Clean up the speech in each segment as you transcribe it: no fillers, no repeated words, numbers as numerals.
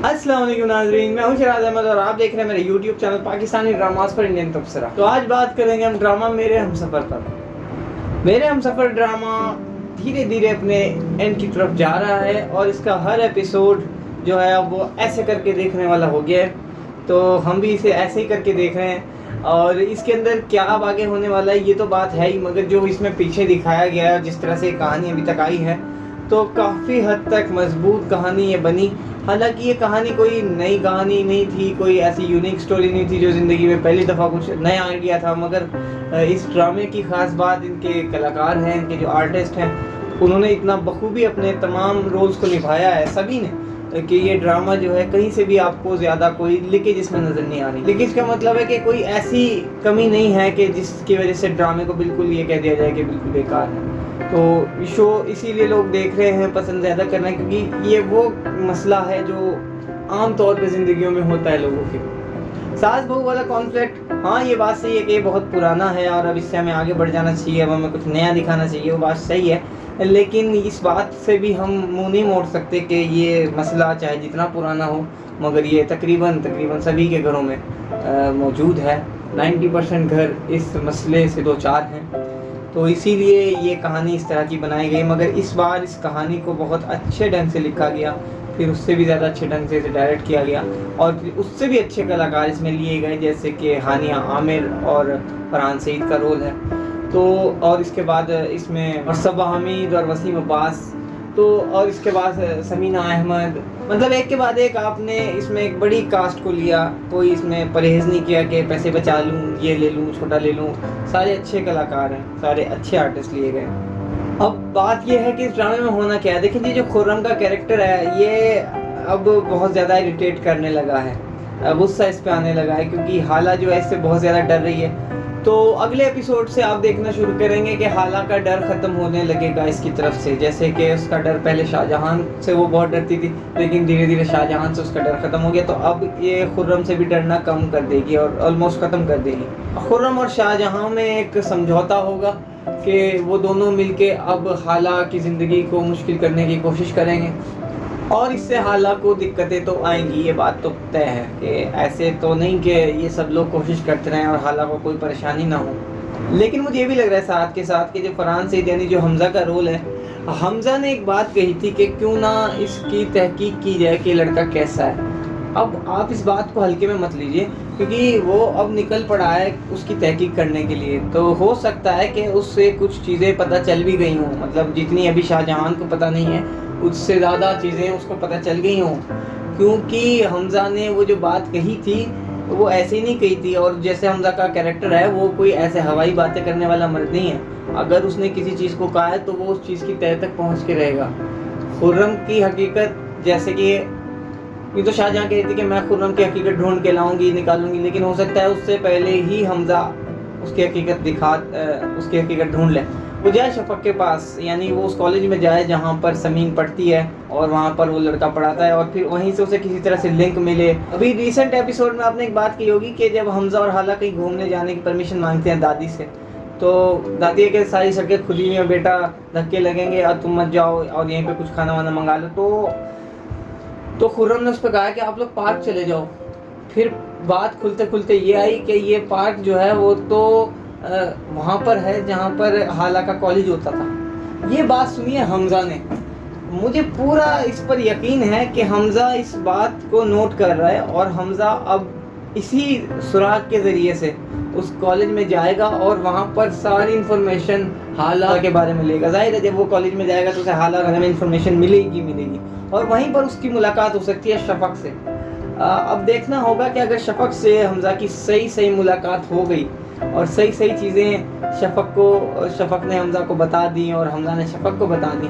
अस्सलाम वालेकुम नाज़रीन, मैं हूं शराज अहमद और आप देख रहे हैं मेरे YouTube चैनल पाकिस्तानी ड्रामास पर इंडियन तबसरा। तो आज बात करेंगे हम ड्रामा मेरे हमसफ़र पर। मेरे हमसफ़र ड्रामा धीरे धीरे अपने एंड की तरफ जा रहा है और इसका हर एपिसोड जो है अब वो ऐसे करके देखने वाला हो गया है। तो हम भी इसे ऐसे ही करके देख रहे हैं और इसके अंदर क्या अब आगे होने वाला है ये तो बात है ही, मगर जो इसमें पीछे दिखाया गया है, जिस तरह से कहानी अभी तक आई है, तो काफ़ी हद तक मजबूत कहानी ये बनी। हालांकि ये कहानी कोई नई कहानी नहीं थी, कोई ऐसी यूनिक स्टोरी नहीं थी जो ज़िंदगी में पहली दफ़ा कुछ नया आइडिया था, मगर इस ड्रामे की ख़ास बात इनके कलाकार हैं, इनके जो आर्टिस्ट हैं, उन्होंने इतना बखूबी अपने तमाम रोल्स को निभाया है सभी ने कि ये ड्रामा जो है कहीं से भी आपको ज़्यादा कोई लीकेज इसमें नज़र नहीं आ रही। लीकेज का मतलब है कि कोई ऐसी कमी नहीं है कि जिसकी वजह से ड्रामे को बिल्कुल ये कह दिया जाए कि बिल्कुल बेकार है। तो शो इसीलिए लोग देख रहे हैं, पसंद ज़्यादा कर रहे हैं, क्योंकि ये वो मसला है जो आम तौर पे ज़िंदगियों में होता है लोगों के। सास बहू वाला कॉन्फ्लिक्ट, हाँ ये बात सही है कि ये बहुत पुराना है और अब इससे हमें आगे बढ़ जाना चाहिए, अब हमें कुछ नया दिखाना चाहिए, वो बात सही है। लेकिन इस बात से भी हम मुंह नहीं मोड़ सकते कि ये मसला चाहे जितना पुराना हो, मगर ये तकरीबन सभी के घरों में मौजूद है। 90% घर इस मसले से दो चार हैं। तो इसीलिए ये कहानी इस तरह की बनाई गई, मगर इस बार इस कहानी को बहुत अच्छे ढंग से लिखा गया, फिर उससे भी ज़्यादा अच्छे ढंग से इसे डायरेक्ट किया गया और फिर उससे भी अच्छे कलाकार इसमें लिए गए, जैसे कि हानिया आमिर और फरहान सईद का रोल है। तो और इसके बाद इसमें मरसबा हमीद और वसीम अब्बास, तो और इसके बाद समीना अहमद, मतलब एक के बाद एक आपने इसमें एक बड़ी कास्ट को लिया। कोई इसमें परहेज़ नहीं किया कि पैसे बचा लूँ, ये ले लूँ, छोटा ले लूँ। सारे अच्छे कलाकार हैं, सारे अच्छे आर्टिस्ट लिए गए। अब बात ये है कि इस ड्रामे में होना क्या है। देखिए, ये जो खुर्रम का कैरेक्टर है ये अब बहुत ज़्यादा इरिटेट करने लगा है, गुस्सा इस पर आने लगा है, क्योंकि हाला जो है इससे बहुत ज़्यादा डर रही है। तो अगले एपिसोड से आप देखना शुरू करेंगे कि हाला का डर ख़त्म होने लगेगा इसकी तरफ से। जैसे कि उसका डर पहले शाहजहां से वो बहुत डरती थी, लेकिन धीरे धीरे शाहजहां से उसका डर ख़त्म हो गया, तो अब ये खुर्रम से भी डरना कम कर देगी और ऑलमोस्ट ख़त्म कर देगी। खुर्रम और शाहजहां में एक समझौता होगा कि वो दोनों मिलके अब हाला की ज़िंदगी को मुश्किल करने की कोशिश करेंगे और इससे हाला को दिक्कतें तो आएंगी, ये बात तो तय है कि ऐसे तो नहीं कि ये सब लोग कोशिश करते रहें और हाला को कोई परेशानी ना हो। लेकिन मुझे ये भी लग रहा है साथ के साथ कि जो फरहान सईद यानी जो हमज़ा का रोल है, हमज़ा ने एक बात कही थी कि क्यों ना इसकी तहकीक की जाए कि लड़का कैसा है। अब आप इस बात को हल्के में मत लीजिए, क्योंकि वो अब निकल पड़ा है उसकी तहकीक करने के लिए। तो हो सकता है कि उससे कुछ चीज़ें पता चल भी गई हों, मतलब जितनी अभी शाहजहां को पता नहीं है उससे ज़्यादा चीज़ें उसको पता चल गई हों, क्योंकि हमज़ा ने वो जो बात कही थी वो ऐसे ही नहीं कही थी। और जैसे हमज़ा का कैरेक्टर है वो कोई ऐसे हवाई बातें करने वाला मर्द नहीं है। अगर उसने किसी चीज़ को कहा है तो वो उस चीज़ की तह तक पहुँच के रहेगा। खुर्रम की हकीकत, जैसे कि ये तो शाहजहां कह रही थी कि मैं खुर्रम की हकीकत ढूंढ के लाऊंगी, निकालूंगी, लेकिन हो सकता है उससे पहले ही हमज़ा उसकी हकीकत ढूंढ ले। वो जाए शफक के पास, यानी वो उस कॉलेज में जाए जहाँ पर समीन पढ़ती है और वहाँ पर वो लड़का पढ़ाता है, और फिर वहीं से उसे किसी तरह से लिंक मिले। अभी रिसेंट एपिसोड में आपने एक बात की होगी कि जब हमज़ा और हाला कहीं घूमने जाने की परमिशन मांगते हैं दादी से, तो दादी है कि सारी सड़कें खुली हुई हैं बेटा, धक्के लगेंगे और तुम मत जाओ और यहीं पर कुछ खाना वाना मंगा लो। तो खुर्रम ने उस पर कहा कि आप लोग पार्क चले जाओ। फिर बात खुलते खुलते ये आई कि ये पार्क जो है वो तो वहाँ पर है जहाँ पर हाला का कॉलेज होता था। ये बात सुनिए हमज़ा ने, मुझे पूरा इस पर यकीन है कि हमज़ा इस बात को नोट कर रहा है और हमज़ा अब इसी सुराग के ज़रिए से उस कॉलेज में जाएगा और वहाँ पर सारी इन्फॉर्मेशन हाला के बारे में लेगा। जाहिर है जब वो कॉलेज में जाएगा तो उसे हाला के बारे में इन्फॉर्मेशन मिलेगी और वहीं पर उसकी मुलाकात हो सकती है शफक से। अब देखना होगा कि अगर शफक से हमज़ा की सही मुलाकात हो गई और सही चीज़ें शफक ने हमज़ा को बता दी और हमज़ा ने शफक को बता दी,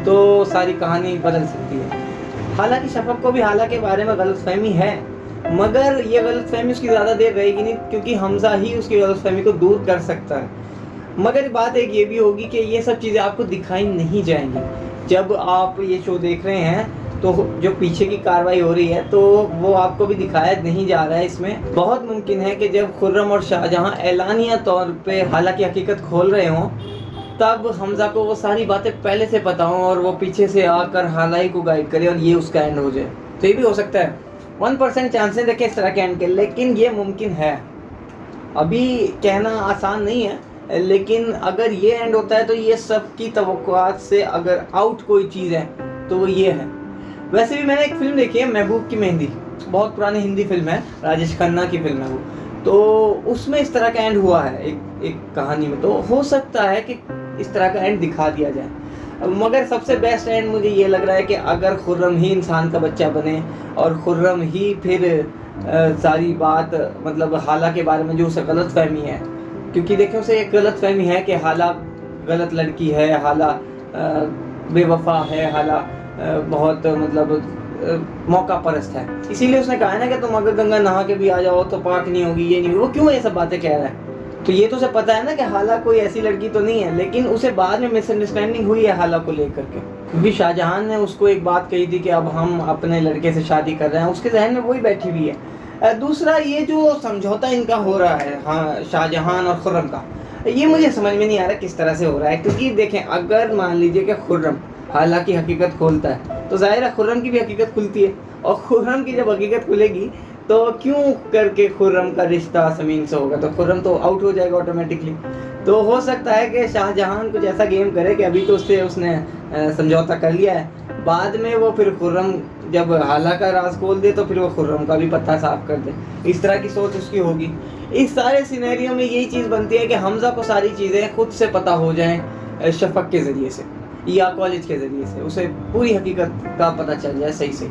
तो सारी कहानी बदल सकती है। हालांकि शफक को भी हाला के बारे में गलतफहमी है, मगर ये गलतफहमी उसकी ज़्यादा देर रहेगी नहीं, क्योंकि हमज़ा ही उसकी गलतफहमी को दूर कर सकता है। मगर बात एक ये भी होगी कि ये सब चीज़ें आपको दिखाई नहीं जाएंगी जब आप ये शो देख रहे हैं। तो जो पीछे की कार्रवाई हो रही है तो वो आपको भी दिखाया नहीं जा रहा है। इसमें बहुत मुमकिन है कि जब खुर्रम और शाहजहां एलानिया तौर पे हाला की हकीकत खोल रहे हों, तब हमज़ा को वो सारी बातें पहले से पता हों और वो पीछे से आकर हाला ही को गाइड करे और ये उसका एंड हो जाए। तो ये भी हो सकता है। 1% चांसेस देखें इस तरह के एंड के, लेकिन ये मुमकिन है। अभी कहना आसान नहीं है, लेकिन अगर ये एंड होता है तो ये सबकी तवक्कुआत से अगर आउट कोई चीज़ है तो वो ये है। वैसे भी मैंने एक फिल्म देखी है, महबूब की मेहंदी, बहुत पुरानी हिंदी फिल्म है, राजेश खन्ना की फिल्म है वो। तो उसमें इस तरह का एंड हुआ है एक कहानी में, तो हो सकता है कि इस तरह का एंड दिखा दिया जाए। मगर सबसे बेस्ट एंड मुझे ये लग रहा है कि अगर खुर्रम ही इंसान का बच्चा बने और खुर्रम ही फिर सारी बात मतलब हाला के बारे में जो उसे गलत फहमी है, क्योंकि देखो उसे एक गलत फहमी है कि हाला गलत लड़की है, हाला बेवफा है, हाला बहुत मतलब मौका परस्त है, इसीलिए उसने कहा है ना कि तुम अगर गंगा नहा के भी आ जाओ तो पाक नहीं होगी, ये नहीं होगी। वो क्यों ये सब बातें कह रहा है? तो ये तो उसे पता है ना कि हाला कोई ऐसी लड़की तो नहीं है, लेकिन उसे बाद में मिसअंडरस्टैंडिंग हुई है हाला को लेकर के, क्योंकि शाहजहां ने उसको एक बात कही थी कि अब हम अपने लड़के से शादी कर रहे हैं, उसके जहन में वही बैठी हुई है। दूसरा ये जो समझौता इनका हो रहा है, हाँ, शाहजहां और खुर्रम का, ये मुझे समझ में नहीं आ रहा किस तरह से हो रहा है। क्योंकि देखें, अगर मान लीजिए कि खुर्रम हाला की हकीकत खोलता है तो जाहिर है खुर्रम की भी हकीकत खुलती है, और खुर्रम की जब हकीकत खुलेगी तो क्यों करके खुर्रम का रिश्ता समीन से होगा, तो खुर्रम तो आउट हो जाएगा ऑटोमेटिकली। तो हो सकता है कि शाहजहां कुछ ऐसा गेम करे कि अभी तो उसने समझौता कर लिया है, बाद में वो फिर खुर्रम जब हाला का राज खोल दे तो फिर वो खुर्रम का भी पत्ता साफ कर दे, इस तरह की सोच उसकी होगी। इस सारे सिनेरियो में यही चीज़ बनती है कि हमजा को सारी चीज़ें खुद से पता हो जाएं, शफक के ज़रिए से या कॉलेज के ज़रिए से, उसे पूरी हकीकत का पता चल जाए सही से।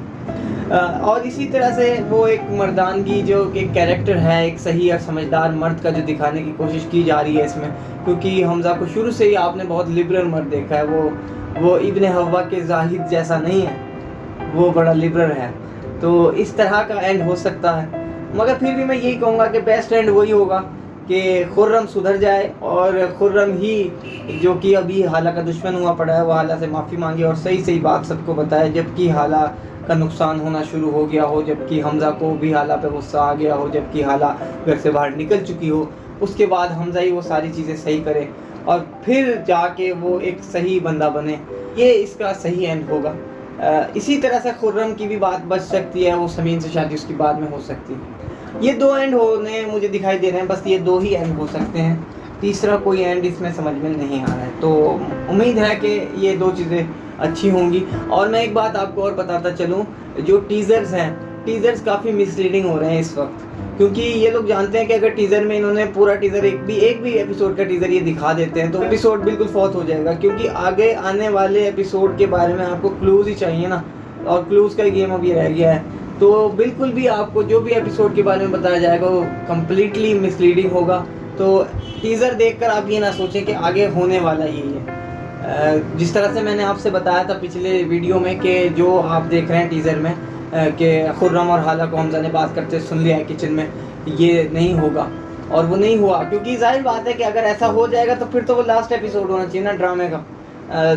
और इसी तरह से वो एक मर्दानगी जो एक कैरेक्टर है, एक सही और समझदार मर्द का जो दिखाने की कोशिश की जा रही है इसमें, क्योंकि हमजा को शुरू से ही आपने बहुत लिबरल मर्द देखा है, वो इब्ने हव्वा के जाहिद जैसा नहीं है, वो बड़ा लिबरल है। तो इस तरह का एंड हो सकता है, मगर फिर भी मैं यही कहूँगा कि बेस्ट एंड वही होगा कि खुर्रम सुधर जाए और खुर्रम ही जो कि अभी हाला का दुश्मन हुआ पड़ा है वो हाला से माफ़ी मांगे और सही सही बात सबको बताए, जबकि हाला का नुकसान होना शुरू हो गया हो, जबकि हमजा को भी हाला पे गुस्सा आ गया हो, जबकि हाला घर से बाहर निकल चुकी हो, उसके बाद हमजा ही वो सारी चीज़ें सही करे और फिर जाके वो एक सही बंदा बने। ये इसका सही एंड होगा। इसी तरह से खुर्रम की भी बात बच सकती है, वो समीन से शादी उसकी बाद में हो सकती है। ये दो एंड होने मुझे दिखाई दे रहे हैं, बस ये दो ही एंड हो सकते हैं, तीसरा कोई एंड इसमें समझ में नहीं आ रहा है। तो उम्मीद है कि ये दो चीज़ें अच्छी होंगी। और मैं एक बात आपको और बताता चलूँ, जो टीज़र्स हैं, टीज़र्स काफ़ी मिसलीडिंग हो रहे हैं इस वक्त, क्योंकि ये लोग जानते हैं कि अगर टीज़र में इन्होंने पूरा टीज़र एक भी एपिसोड का टीज़र ये दिखा देते हैं तो एपिसोड बिल्कुल फौत हो जाएगा, क्योंकि आगे आने वाले एपिसोड के बारे में आपको क्लूज़ ही चाहिए ना, और क्लूज़ का गेम अभी रह गया है। तो बिल्कुल भी आपको जो भी एपिसोड के बारे में बताया जाएगा वो कम्प्लीटली मिसलीडिंग होगा। तो टीज़र देखकर आप ये ना सोचें कि आगे होने वाला यही है। जिस तरह से मैंने आपसे बताया था पिछले वीडियो में कि जो आप देख रहे हैं टीज़र में कि खुर्रम और हाला को हमजा ने बात करते सुन लिया है किचन में, ये नहीं होगा और वो नहीं हुआ, क्योंकि जाहिर बात है कि अगर ऐसा हो जाएगा तो फिर तो वो लास्ट एपिसोड होना चाहिए ना ड्रामे का,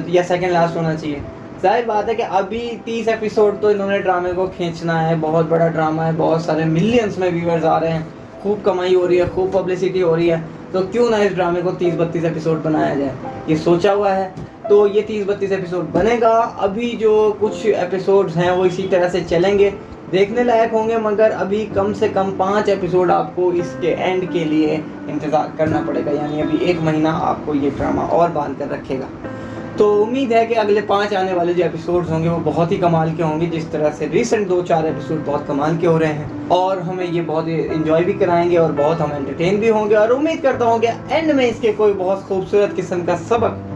या सेकेंड लास्ट होना चाहिए। जाहिर बात है कि अभी 30 एपिसोड तो इन्होंने ड्रामे को खींचना है, बहुत बड़ा ड्रामा है, बहुत सारे मिलियंस में व्यूअर्स आ रहे हैं, खूब कमाई हो रही है, खूब पब्लिसिटी हो रही है, तो क्यों ना इस ड्रामे को 30-32 एपिसोड बनाया जाए, ये सोचा हुआ है। तो ये 30-32 एपिसोड बनेगा। अभी जो कुछ एपिसोड्स हैं वो इसी तरह से चलेंगे, देखने लायक होंगे, मगर अभी कम से कम 5 एपिसोड आपको इसके एंड के लिए इंतज़ार करना पड़ेगा, यानी अभी 1 महीना आपको ये ड्रामा और बांध कर रखेगा। तो उम्मीद है कि अगले 5 आने वाले जो एपिसोड्स होंगे वो बहुत ही कमाल के होंगे, जिस तरह से रिसेंट 2-4 एपिसोड बहुत कमाल के हो रहे हैं, और हमें ये बहुत इंजॉय भी कराएंगे और बहुत हम एंटरटेन भी होंगे। और उम्मीद करता हूँ कि एंड में इसके कोई बहुत खूबसूरत किस्म का सबक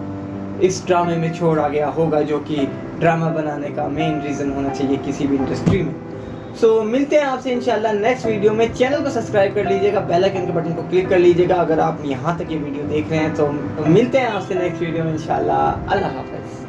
इस ड्रामे में छोड़ा गया होगा, जो कि ड्रामा बनाने का मेन रीज़न होना चाहिए किसी भी इंडस्ट्री में। सो मिलते हैं आपसे इंशाल्लाह नेक्स्ट वीडियो में। चैनल को सब्सक्राइब कर लीजिएगा, बेल आइकन के बटन को क्लिक कर लीजिएगा अगर आप यहाँ तक ये वीडियो देख रहे हैं। तो मिलते हैं आपसे नेक्स्ट वीडियो में इंशाल्लाह। अल्लाह हाफ़िज़।